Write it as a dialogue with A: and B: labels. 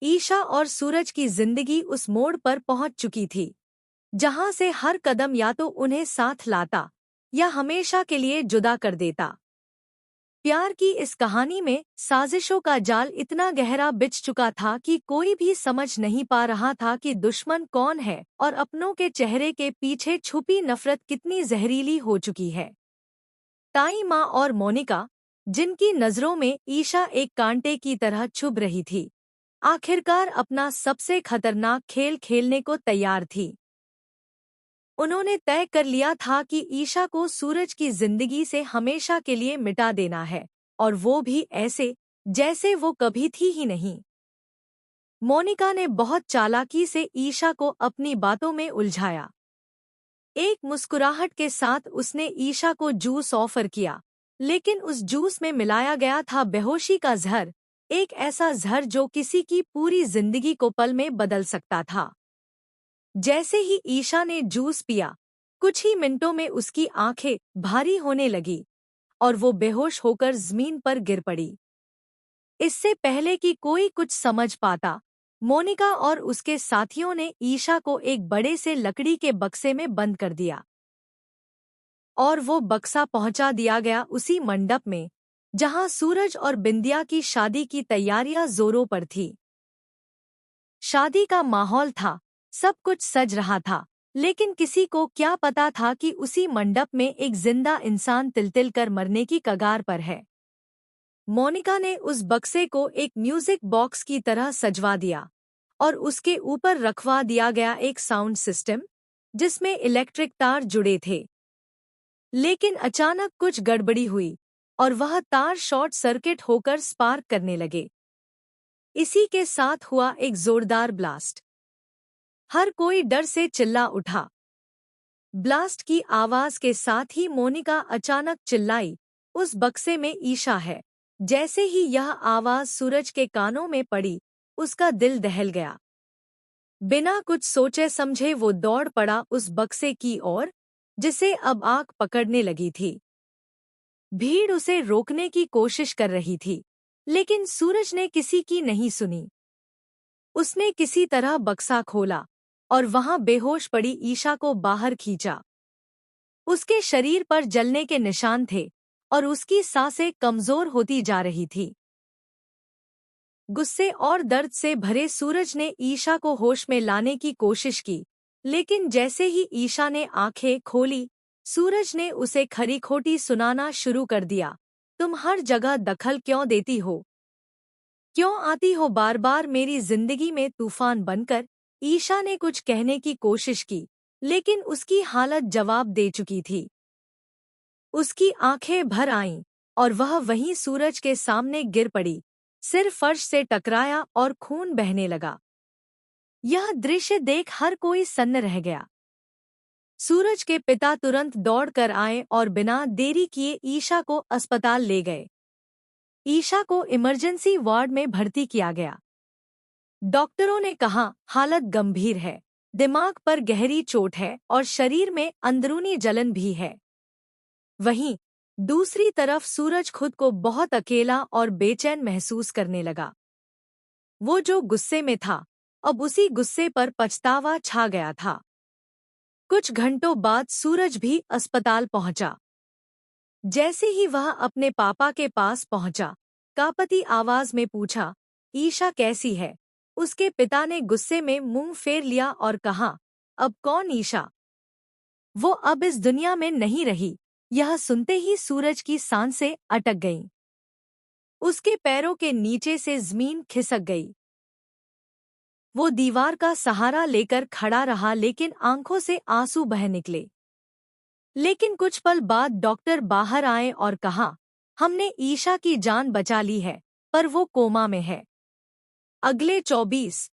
A: ईशा और सूरज की जिंदगी उस मोड़ पर पहुंच चुकी थी जहां से हर कदम या तो उन्हें साथ लाता या हमेशा के लिए जुदा कर देता। प्यार की इस कहानी में साजिशों का जाल इतना गहरा बिछ चुका था कि कोई भी समझ नहीं पा रहा था कि दुश्मन कौन है और अपनों के चेहरे के पीछे छुपी नफरत कितनी जहरीली हो चुकी है। ताई माँ और मोनिका, जिनकी नजरों में ईशा एक कांटे की तरह चुभ रही थी, आखिरकार अपना सबसे खतरनाक खेल खेलने को तैयार थी। उन्होंने तय कर लिया था कि ईशा को सूरज की जिंदगी से हमेशा के लिए मिटा देना है, और वो भी ऐसे जैसे वो कभी थी ही नहीं। मोनिका ने बहुत चालाकी से ईशा को अपनी बातों में उलझाया। एक मुस्कुराहट के साथ उसने ईशा को जूस ऑफर किया, लेकिन उस जूस में मिलाया गया था बेहोशी का जहर, एक ऐसा जहर जो किसी की पूरी जिंदगी को पल में बदल सकता था। जैसे ही ईशा ने जूस पिया, कुछ ही मिनटों में उसकी आंखें भारी होने लगी और वो बेहोश होकर जमीन पर गिर पड़ी। इससे पहले कि कोई कुछ समझ पाता, मोनिका और उसके साथियों ने ईशा को एक बड़े से लकड़ी के बक्से में बंद कर दिया और वो बक्सा पहुंचा दिया गया उसी मंडप में जहां सूरज और बिंदिया की शादी की तैयारियां जोरों पर थी। शादी का माहौल था, सब कुछ सज रहा था, लेकिन किसी को क्या पता था कि उसी मंडप में एक जिंदा इंसान तिल-तिल कर मरने की कगार पर है। मोनिका ने उस बक्से को एक म्यूजिक बॉक्स की तरह सजवा दिया और उसके ऊपर रखवा दिया गया एक साउंड सिस्टम, जिसमें इलेक्ट्रिक तार जुड़े थे। लेकिन अचानक कुछ गड़बड़ी हुई और वह तार शॉर्ट सर्किट होकर स्पार्क करने लगे। इसी के साथ हुआ एक जोरदार ब्लास्ट। हर कोई डर से चिल्ला उठा। ब्लास्ट की आवाज के साथ ही मोनिका अचानक चिल्लाई, उस बक्से में ईशा है। जैसे ही यह आवाज सूरज के कानों में पड़ी, उसका दिल दहल गया। बिना कुछ सोचे समझे वो दौड़ पड़ा उस बक्से की ओर, जिसे अब आग पकड़ने लगी थी। भीड़ उसे रोकने की कोशिश कर रही थी, लेकिन सूरज ने किसी की नहीं सुनी। उसने किसी तरह बक्सा खोला और वहां बेहोश पड़ी ईशा को बाहर खींचा। उसके शरीर पर जलने के निशान थे और उसकी सांसें कमजोर होती जा रही थी। गुस्से और दर्द से भरे सूरज ने ईशा को होश में लाने की कोशिश की, लेकिन जैसे ही ईशा ने आंखें खोली, सूरज ने उसे खरी खोटी सुनाना शुरू कर दिया। तुम हर जगह दखल क्यों देती हो? क्यों आती हो बार बार मेरी जिंदगी में तूफान बनकर? ईशा ने कुछ कहने की कोशिश की, लेकिन उसकी हालत जवाब दे चुकी थी। उसकी आंखें भर आईं और वह वहीं सूरज के सामने गिर पड़ी, सिर फर्श से टकराया और खून बहने लगा। यह दृश्य देख हर कोई सन्न रह गया। सूरज के पिता तुरंत दौड़कर आए और बिना देरी किए ईशा को अस्पताल ले गए। ईशा को इमरजेंसी वार्ड में भर्ती किया गया। डॉक्टरों ने कहा, हालत गंभीर है, दिमाग पर गहरी चोट है और शरीर में अंदरूनी जलन भी है। वहीं दूसरी तरफ सूरज खुद को बहुत अकेला और बेचैन महसूस करने लगा। वो जो गुस्से में था, अब उसी गुस्से पर पछतावा छा गया था। कुछ घंटों बाद सूरज भी अस्पताल पहुंचा। जैसे ही वह अपने पापा के पास पहुंचा, कांपती आवाज में पूछा, ईशा कैसी है? उसके पिता ने गुस्से में मुंह फेर लिया और कहा, अब कौन ईशा? वो अब इस दुनिया में नहीं रही। यह सुनते ही सूरज की सांसें अटक गईं। उसके पैरों के नीचे से जमीन खिसक गई। वो दीवार का सहारा लेकर खड़ा रहा, लेकिन आंखों से आंसू बह निकले। लेकिन कुछ पल बाद डॉक्टर बाहर आए और कहा, हमने ईशा की जान बचा ली है, पर वो कोमा में है। अगले 24